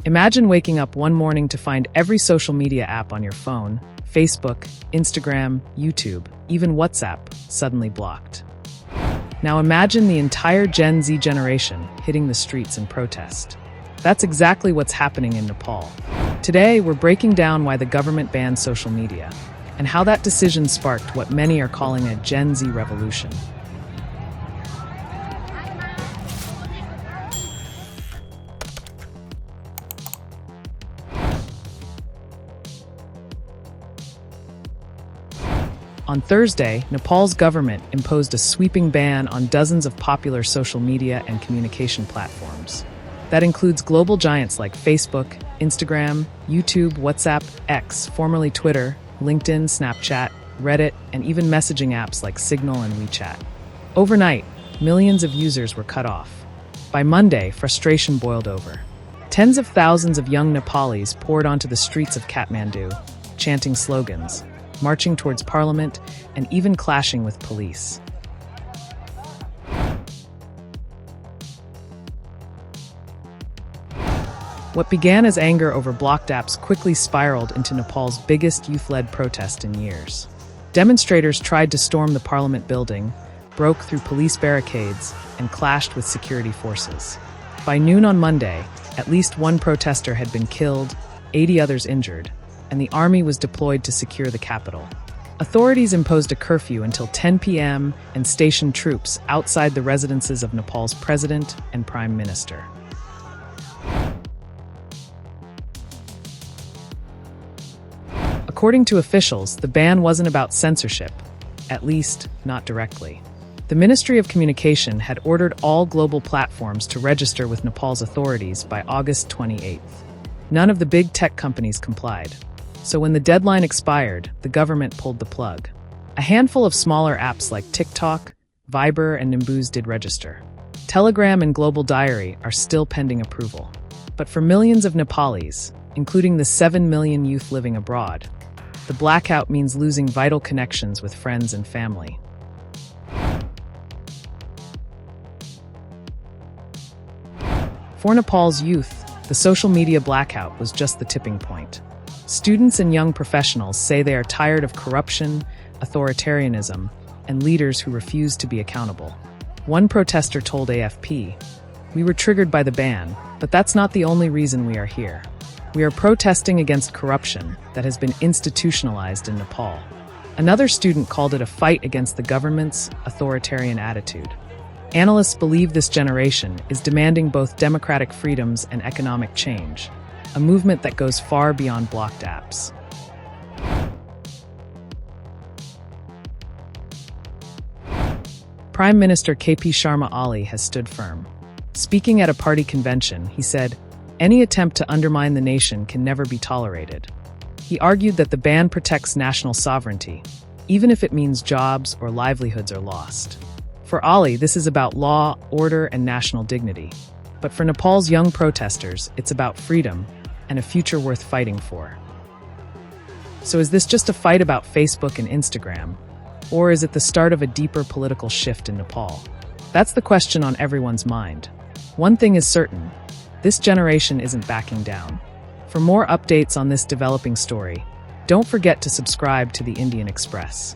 Imagine waking up one morning to find every social media app on your phone, Facebook, Instagram, YouTube, even WhatsApp, suddenly blocked. Now imagine the entire Gen Z generation hitting the streets in protest. That's exactly what's happening in Nepal. Today, we're breaking down why the government banned social media, and how that decision sparked what many are calling a Gen Z revolution. On Thursday, Nepal's government imposed a sweeping ban on dozens of popular social media and communication platforms. That includes global giants like Facebook, Instagram, YouTube, WhatsApp, X, formerly Twitter, LinkedIn, Snapchat, Reddit, and even messaging apps like Signal and WeChat. Overnight, millions of users were cut off. By Monday, frustration boiled over. Tens of thousands of young Nepalis poured onto the streets of Kathmandu, chanting slogans, marching towards parliament, and even clashing with police. What began as anger over blocked apps quickly spiraled into Nepal's biggest youth-led protest in years. Demonstrators tried to storm the parliament building, broke through police barricades, and clashed with security forces. By noon on Monday, at least one protester had been killed, 80 others injured, and the army was deployed to secure the capital. Authorities imposed a curfew until 10 p.m. and stationed troops outside the residences of Nepal's president and prime minister. According to officials, the ban wasn't about censorship, at least not directly. The Ministry of Communication had ordered all global platforms to register with Nepal's authorities by August 28th. None of the big tech companies complied. So when the deadline expired, the government pulled the plug. A handful of smaller apps like TikTok, Viber, and Nimbuz did register. Telegram and Global Diary are still pending approval. But for millions of Nepalis, including the 7 million youth living abroad, the blackout means losing vital connections with friends and family. For Nepal's youth, the social media blackout was just the tipping point. Students and young professionals say they are tired of corruption, authoritarianism, and leaders who refuse to be accountable. One protester told AFP, "We were triggered by the ban, but that's not the only reason we are here. We are protesting against corruption that has been institutionalized in Nepal." Another student called it a fight against the government's authoritarian attitude. Analysts believe this generation is demanding both democratic freedoms and economic change, a movement that goes far beyond blocked apps. Prime Minister KP Sharma Ali has stood firm. Speaking at a party convention, he said, "Any attempt to undermine the nation can never be tolerated." He argued that the ban protects national sovereignty, even if it means jobs or livelihoods are lost. For Ali, this is about law, order, and national dignity. But for Nepal's young protesters, it's about freedom and a future worth fighting for. So is this just a fight about Facebook and Instagram? Or is it the start of a deeper political shift in Nepal? That's the question on everyone's mind. One thing is certain, this generation isn't backing down. For more updates on this developing story, don't forget to subscribe to the Indian Express.